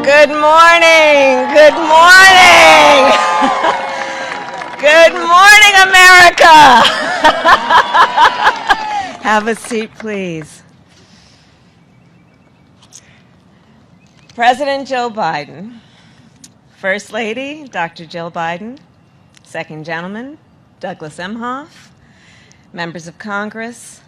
Good morning. Good morning. Good morning, America. Have a seat, please. President Joe Biden, First Lady Dr. Jill Biden, Second Gentleman Douglas Emhoff, members of Congress,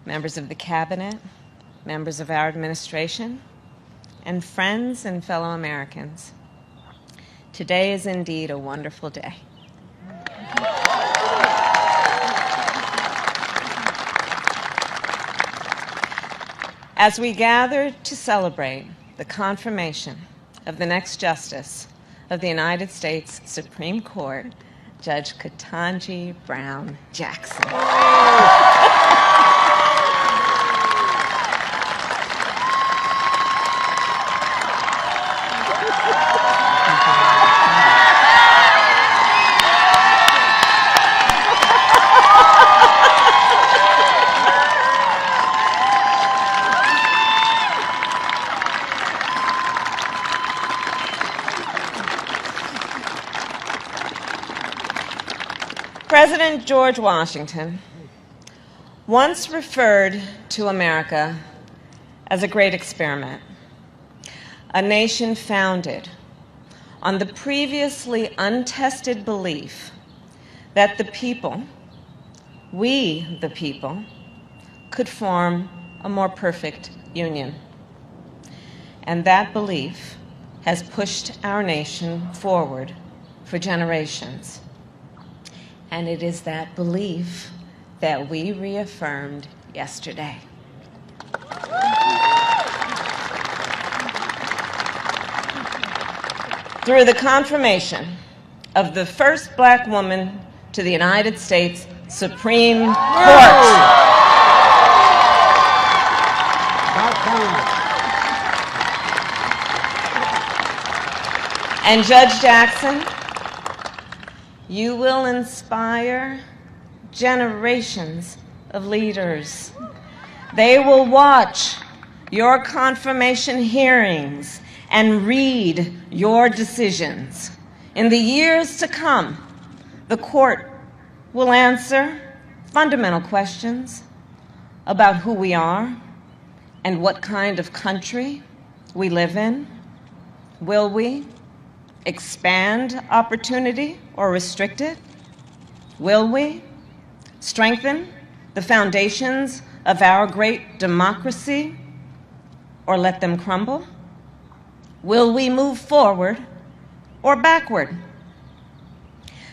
members of the Cabinet, members of our administration, and friends and fellow Americans. Today is indeed a wonderful day. As we gather to celebrate the confirmation of the next Justice of the United States Supreme Court, Judge Ketanji Brown Jackson. President George Washington once referred to America as a great experiment, a nation founded on the previously untested belief that the people, we the people, could form a more perfect union. And that belief has pushed our nation forward for generations. And it is that belief that we reaffirmed yesterday. Through the confirmation of the first Black woman to the United States Supreme Court. And Judge Jackson, you will inspire generations of leaders. They will watch your confirmation hearings and read your decisions. In the years to come, the court will answer fundamental questions about who we are and what kind of country we live in. Will we expand opportunity or restrict it? Will we strengthen the foundations of our great democracy or let them crumble? Will we move forward or backward?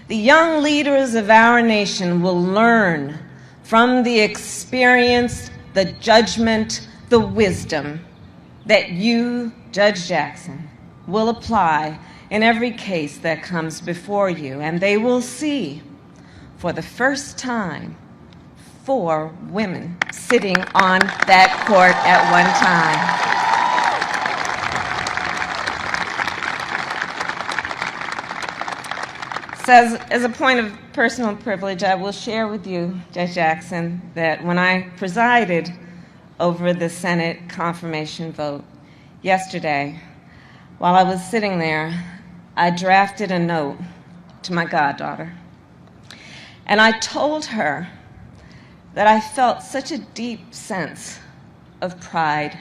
The young leaders of our nation will learn from the experience, the judgment, the wisdom that you, Judge Jackson, will apply in every case that comes before you, and they will see, for the first time, 4 women sitting on that court at one time. So as a point of personal privilege, I will share with you, Judge Jackson, that when I presided over the Senate confirmation vote yesterday, while I was sitting there, I drafted a note to my goddaughter. And I told her that I felt such a deep sense of pride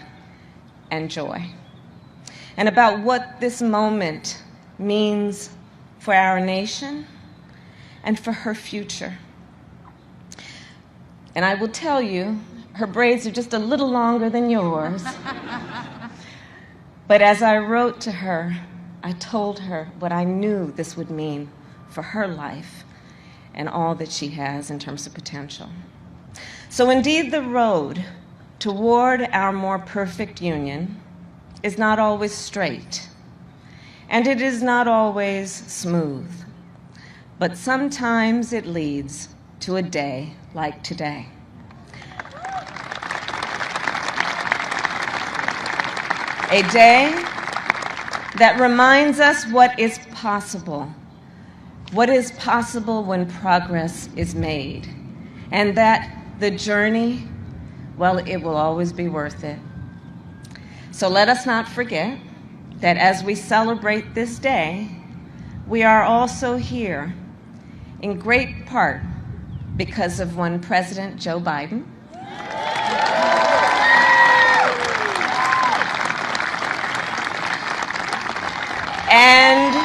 and joy, and about what this moment means for our nation and for her future. And I will tell you, her braids are just a little longer than yours. But as I wrote to her, I told her what I knew this would mean for her life and all that she has in terms of potential. So indeed, the road toward our more perfect union is not always straight, and it is not always smooth, but sometimes it leads to a day like today. A day that reminds us what is possible when progress is made, and that the journey, well, it will always be worth it. So let us not forget that as we celebrate this day, we are also here in great part because of one President Joe Biden and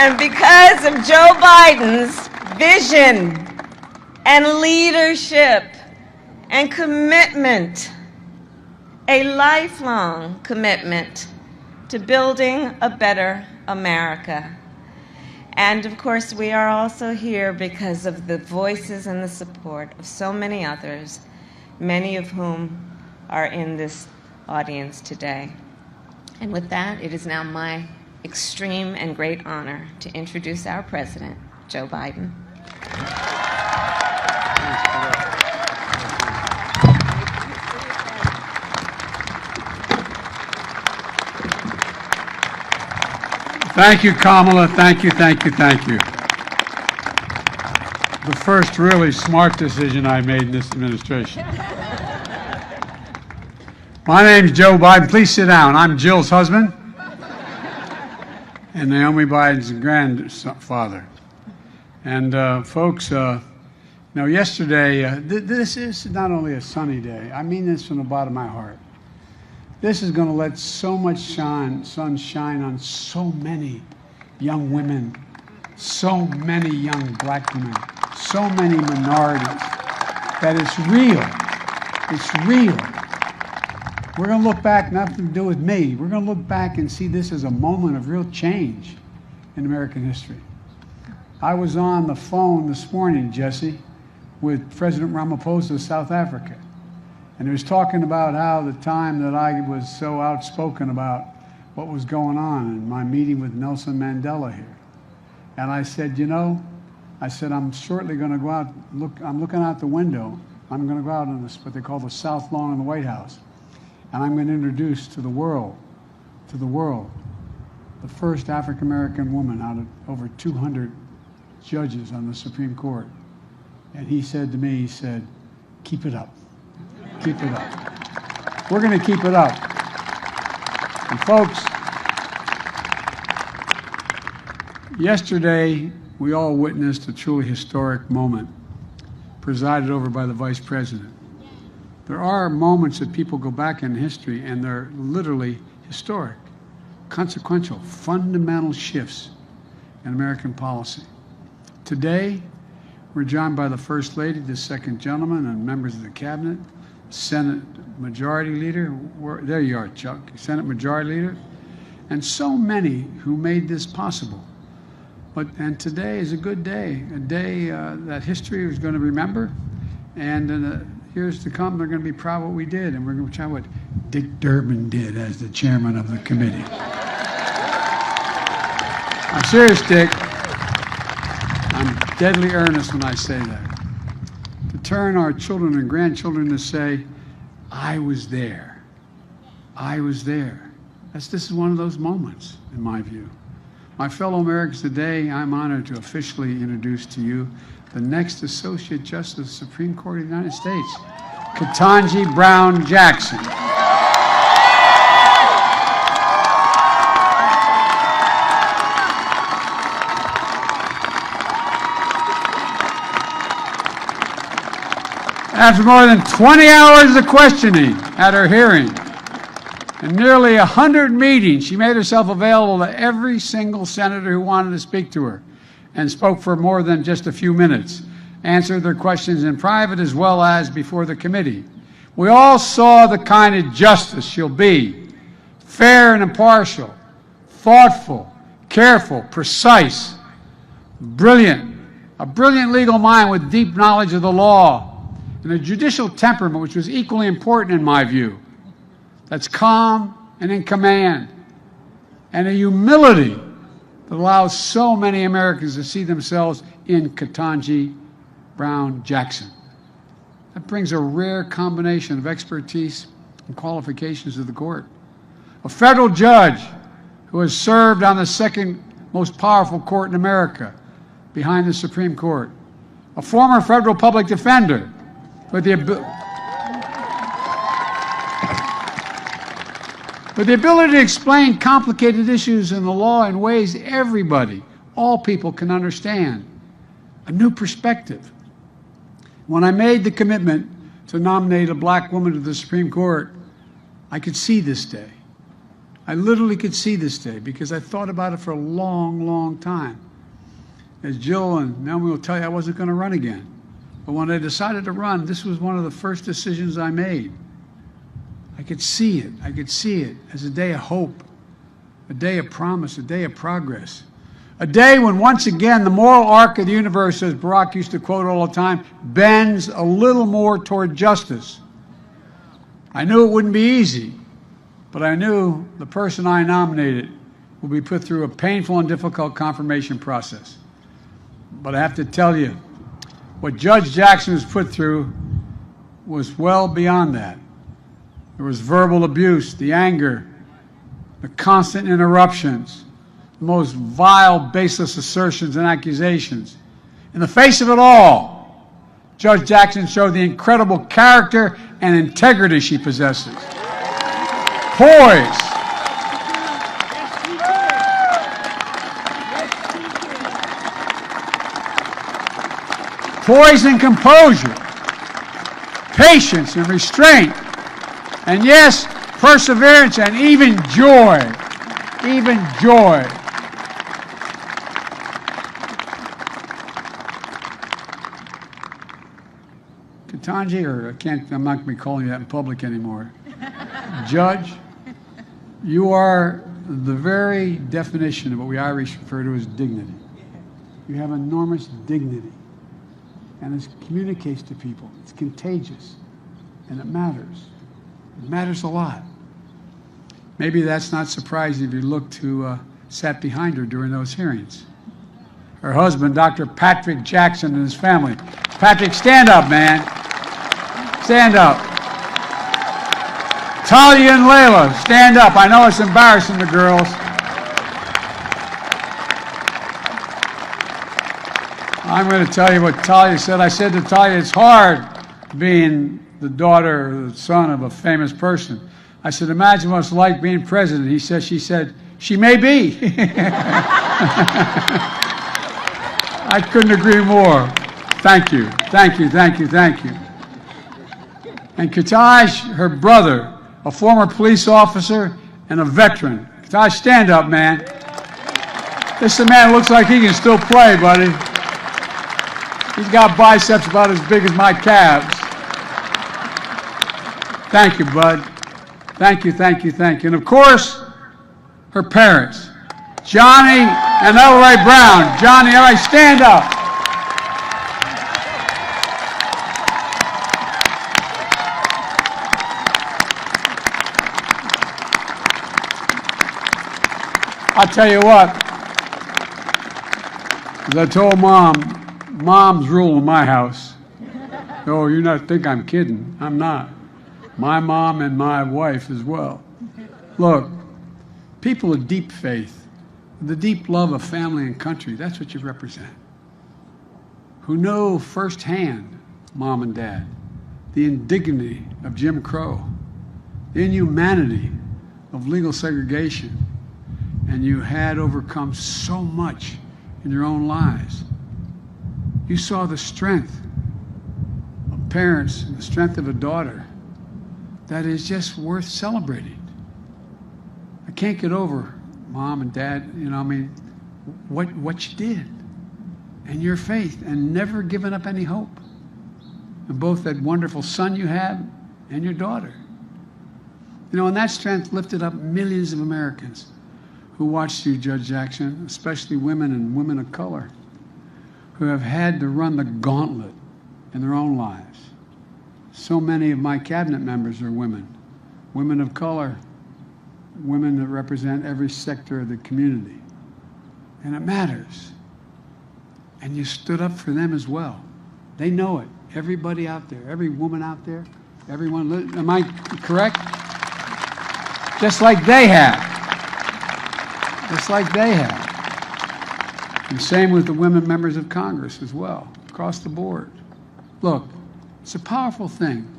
and because of Joe Biden's vision and leadership and commitment, a lifelong commitment to building a better America. And of course, we are also here because of the voices and the support of so many others, many of whom are in this audience today. And with that, it is now my extreme and great honor to introduce our President, Joe Biden. Thank you, Kamala. Thank you, thank you, thank you. The first really smart decision I made in this administration. My name's Joe Biden. Please sit down. I'm Jill's husband and Naomi Biden's grandfather. And folks, yesterday, this is not only a sunny day, I mean this from the bottom of my heart. This is going to let so much sun shine on so many young women, so many young black women, so many minorities, that it's real. It's real. We're going to look back, nothing to do with me. We're going to look back and see this as a moment of real change in American history. I was on the phone this morning, Jesse, with President Ramaphosa of South Africa. And he was talking about how the time that I was so outspoken about what was going on in my meeting with Nelson Mandela here. And I said, I'm shortly going to go out, I'm looking out the window. I'm going to go out on this, what they call the South Lawn in the White House. And I'm going to introduce to the world, the first African-American woman out of over 200 judges on the Supreme Court. And he said to me, he said, keep it up. Keep it up. We're going to keep it up. And folks, yesterday we all witnessed a truly historic moment presided over by the Vice President. There are moments that people go back in history and they're literally historic, consequential, fundamental shifts in American policy. Today, we're joined by the First Lady, the Second Gentleman, and members of the Cabinet, Senate Majority Leader, there you are, Chuck, Senate Majority Leader, and so many who made this possible. And today is a good day, a day that history is going to remember, and in the years to come, they're going to be proud of what we did, and we're going to try what Dick Durbin did as the chairman of the committee. I'm serious, Dick. I'm deadly earnest when I say that. To turn our children and grandchildren to say, I was there. I was there. This is one of those moments, in my view. My fellow Americans, today I'm honored to officially introduce to you the next Associate Justice of the Supreme Court of the United States, Ketanji Brown Jackson. After more than 20 hours of questioning at her hearing and nearly 100 meetings, she made herself available to every single senator who wanted to speak to her and spoke for more than just a few minutes, answered their questions in private as well as before the committee. We all saw the kind of justice she'll be: fair and impartial, thoughtful, careful, precise, brilliant, a brilliant legal mind with deep knowledge of the law, and a judicial temperament which was equally important in my view, that's calm and in command, and a humility that allows so many Americans to see themselves in Ketanji Brown Jackson. That brings a rare combination of expertise and qualifications of the court. A federal judge who has served on the second most powerful court in America, behind the Supreme Court. A former federal public defender with the ability to explain complicated issues in the law in ways everybody, all people, can understand. A new perspective. When I made the commitment to nominate a black woman to the Supreme Court, I could see this day. I literally could see this day because I thought about it for a long, long time. As Jill and Naomi will tell you, I wasn't going to run again. But when I decided to run, this was one of the first decisions I made. I could see it. I could see it as a day of hope, a day of promise, a day of progress. A day when, once again, the moral arc of the universe, as Barack used to quote all the time, bends a little more toward justice. I knew it wouldn't be easy, but I knew the person I nominated would be put through a painful and difficult confirmation process. But I have to tell you, what Judge Jackson was put through was well beyond that. There was verbal abuse, the anger, the constant interruptions, the most vile, baseless assertions and accusations. In the face of it all, Judge Jackson showed the incredible character and integrity she possesses. Poise. Poise and composure. Patience and restraint. And yes, perseverance and even joy. Even joy. Ketanji, or I'm not going to be calling you that in public anymore. Judge, you are the very definition of what we Irish refer to as dignity. You have enormous dignity. And it communicates to people. It's contagious. And it matters. It matters a lot. Maybe that's not surprising if you look who sat behind her during those hearings. Her husband, Dr. Patrick Jackson, and his family. Patrick, stand up, man. Stand up. Talia and Layla, stand up. I know it's embarrassing the girls. I'm going to tell you what Talia said. I said to Talia, it's hard being the daughter or the son of a famous person. I said, imagine what it's like being president. She said, she may be. I couldn't agree more. Thank you, thank you, thank you, thank you. And Ketanji, her brother, a former police officer and a veteran. Ketanji, stand up, man. This man looks like he can still play, buddy. He's got biceps about as big as my calves. Thank you, bud. Thank you, thank you, thank you. And of course, her parents, Johnny and Elroy Brown. Johnny, all right, stand up. I'll tell you what, as I told Mom's rule in my house. Oh, you not think I'm kidding. I'm not. My mom and my wife as well. Look, people of deep faith, the deep love of family and country, that's what you represent. Who know firsthand, Mom and Dad, the indignity of Jim Crow, the inhumanity of legal segregation, and you had overcome so much in your own lives. You saw the strength of parents and the strength of a daughter that is just worth celebrating. I can't get over, Mom and Dad, what you did and your faith and never giving up any hope. And both that wonderful son you had and your daughter. And that strength lifted up millions of Americans who watched you, Judge Jackson, especially women and women of color, who have had to run the gauntlet in their own lives. So many of my cabinet members are women of color, women that represent every sector of the community. And it matters. And you stood up for them as well. They know it. Everybody out there, every woman out there, Everyone, am I correct? Just like they have. Just like they have. And same with the women members of Congress as well, across the board. Look, it's a powerful thing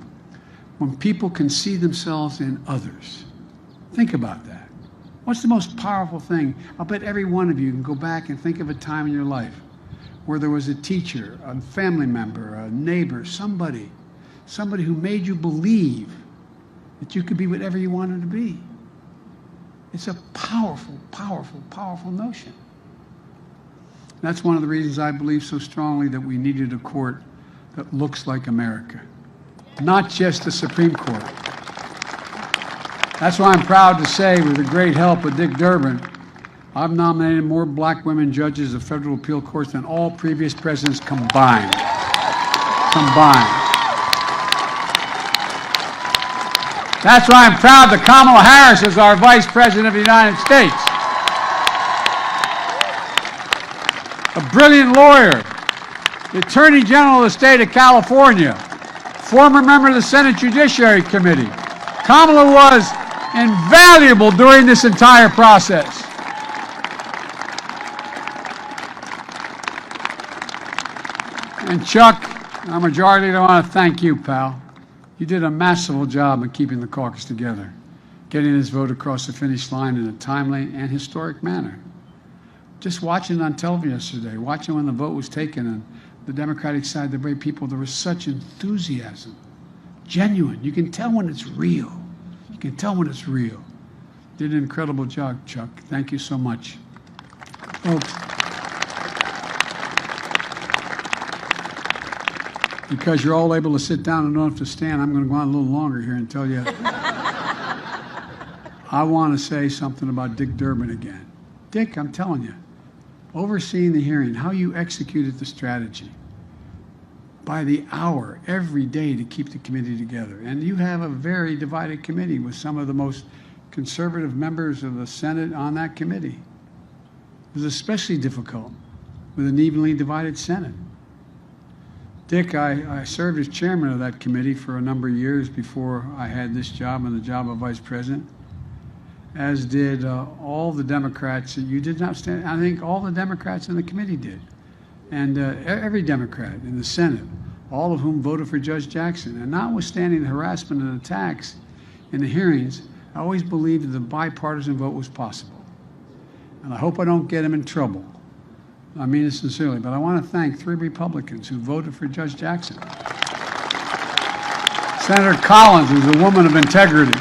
when people can see themselves in others. Think about that. What's the most powerful thing? I'll bet every one of you can go back and think of a time in your life where there was a teacher, a family member, a neighbor, somebody who made you believe that you could be whatever you wanted to be. It's a powerful, powerful, powerful notion. That's one of the reasons I believe so strongly that we needed a court that looks like America, not just the Supreme Court. That's why I'm proud to say, with the great help of Dick Durbin, I've nominated more black women judges of federal appeal courts than all previous presidents combined. That's why I'm proud that Kamala Harris is our Vice President of the United States. A brilliant lawyer, the Attorney General of the state of California, former member of the Senate Judiciary Committee. Kamala was invaluable during this entire process. And Chuck, our majority leader, I want to thank you, pal. You did a masterful job in keeping the caucus together, getting this vote across the finish line in a timely and historic manner. Just watching it on television yesterday, watching when the vote was taken on the Democratic side, the brave people, there was such enthusiasm, genuine. You can tell when it's real. You can tell when it's real. Did an incredible job, Chuck. Thank you so much. Folks, because you're all able to sit down and don't have to stand, I'm going to go on a little longer here and tell you. I want to say something about Dick Durbin again. Dick, I'm telling you, overseeing the hearing, how you executed the strategy by the hour, every day to keep the committee together. And you have a very divided committee with some of the most conservative members of the Senate on that committee. It was especially difficult with an evenly divided Senate. Dick, I served as chairman of that committee for a number of years before I had this job and the job of vice president, as did all the Democrats. You did not stand, I think all the Democrats in the committee did. And every Democrat in the Senate, all of whom voted for Judge Jackson. And notwithstanding the harassment and attacks in the hearings, I always believed that the bipartisan vote was possible. And I hope I don't get him in trouble. I mean it sincerely, but I want to thank 3 Republicans who voted for Judge Jackson. Senator Collins, who's a woman of integrity.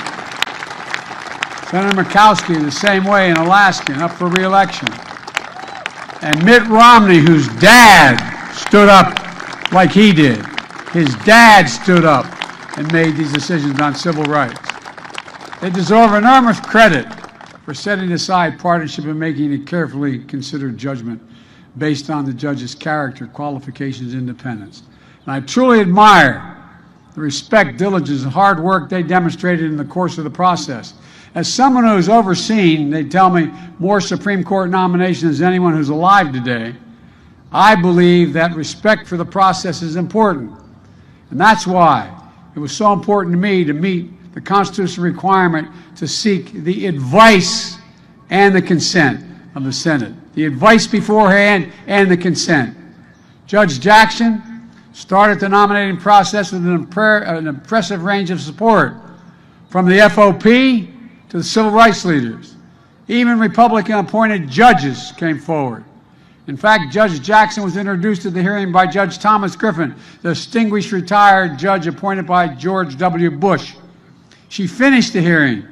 Senator Murkowski, the same way, an Alaskan, up for re-election. And Mitt Romney, whose dad stood up like he did. His dad stood up and made these decisions on civil rights. They deserve enormous credit for setting aside partisanship and making a carefully considered judgment based on the judge's character, qualifications, independence. And I truly admire the respect, diligence, and hard work they demonstrated in the course of the process. As someone who's overseen, they tell me, more Supreme Court nominations than anyone who's alive today, I believe that respect for the process is important. And that's why it was so important to me to meet the constitutional requirement to seek the advice and the consent of the Senate. The advice beforehand and the consent. Judge Jackson started the nominating process with an impressive range of support, from the FOP to the civil rights leaders. Even Republican-appointed judges came forward. In fact, Judge Jackson was introduced at the hearing by Judge Thomas Griffin, the distinguished retired judge appointed by George W. Bush. She finished the hearing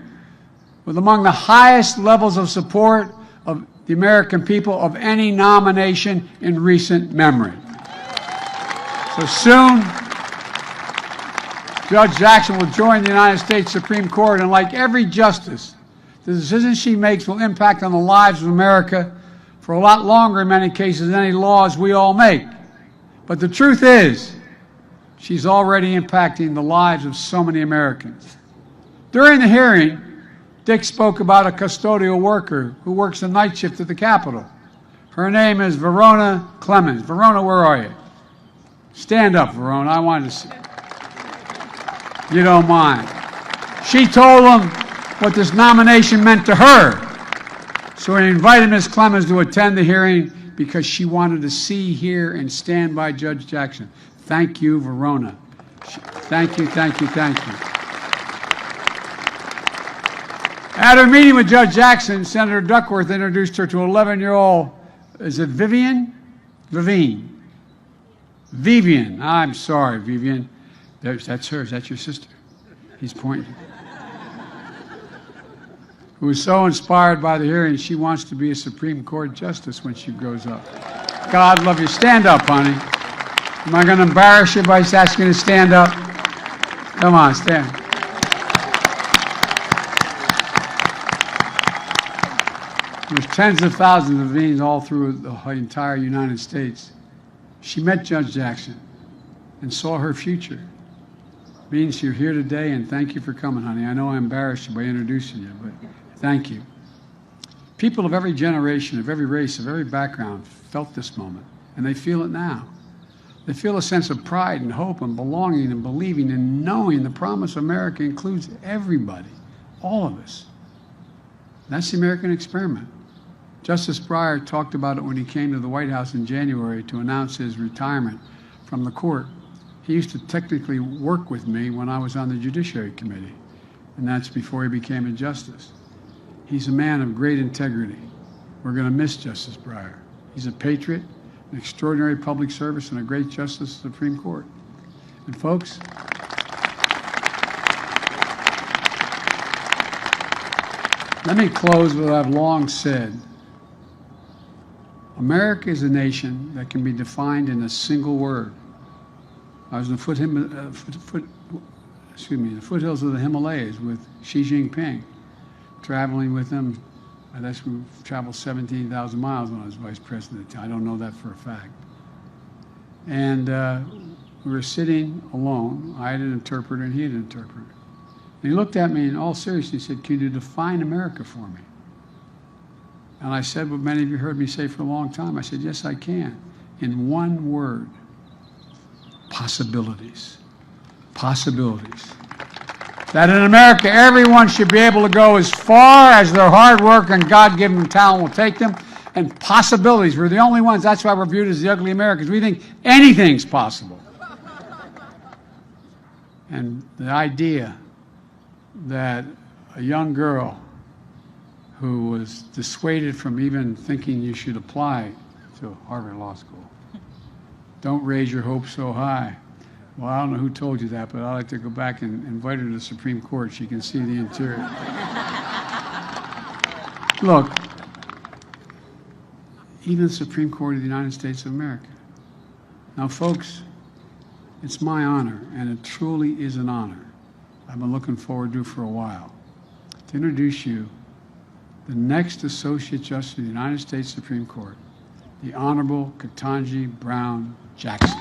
with among the highest levels of support of the American people of any nomination in recent memory. So soon, Judge Jackson will join the United States Supreme Court, and like every justice, the decisions she makes will impact on the lives of America for a lot longer in many cases than any laws we all make. But the truth is, she's already impacting the lives of so many Americans. During the hearing, Dick spoke about a custodial worker who works the night shift at the Capitol. Her name is Verona Clemens. Verona, where are you? Stand up, Verona. I wanted to see. you don't mind. She told him what this nomination meant to her. So he invited Ms. Clemens to attend the hearing because she wanted to see, hear, and stand by Judge Jackson. Thank you, Verona. Thank you, thank you, thank you. At her meeting with Judge Jackson, Senator Duckworth introduced her to 11-year-old, is it Vivian? Vivian. I'm sorry, Vivian. That's hers. That's your sister. He's pointing. Who was so inspired by the hearing, she wants to be a Supreme Court justice when she grows up. God love you. Stand up, honey. Am I going to embarrass you by asking you to stand up? Come on, stand. There's tens of thousands of Vivians all through the entire United States. She met Judge Jackson and saw her future. Means you're here today, and thank you for coming, honey. I know I embarrassed you by introducing you, but thank you. People of every generation, of every race, of every background felt this moment, and they feel it now. They feel a sense of pride and hope and belonging and believing and knowing the promise of America includes everybody, all of us. That's the American experiment. Justice Breyer talked about it when he came to the White House in January to announce his retirement from the court. He used to technically work with me when I was on the Judiciary Committee, and that's before he became a justice. He's a man of great integrity. We're going to miss Justice Breyer. He's a patriot, an extraordinary public service, and a great justice of the Supreme Court. And folks, let me close with what I've long said. America is a nation that can be defined in a single word. I was in the foothills of the Himalayas with Xi Jinping, traveling with him. I guess we traveled 17,000 miles when I was vice president. I don't know that for a fact. And we were sitting alone. I had an interpreter and he had an interpreter. And he looked at me in all seriousness. He said, "Can you define America for me?" And I said what many of you heard me say for a long time. I said, "Yes, I can. In one word, possibilities. Possibilities. That in America, everyone should be able to go as far as their hard work and God-given talent will take them, and possibilities. We're the only ones. That's why we're viewed as the ugly Americans. We think anything's possible." And the idea that a young girl who was dissuaded from even thinking you should apply to Harvard Law School, don't raise your hopes so high. Well, I don't know who told you that, but I'd like to go back and invite her to the Supreme Court. She can see the interior. Look, even the Supreme Court of the United States of America. Now, folks, it's my honor, and it truly is an honor. I've been looking forward to it for a while, to introduce you the next Associate Justice of the United States Supreme Court, the Honorable Ketanji Brown Jackson.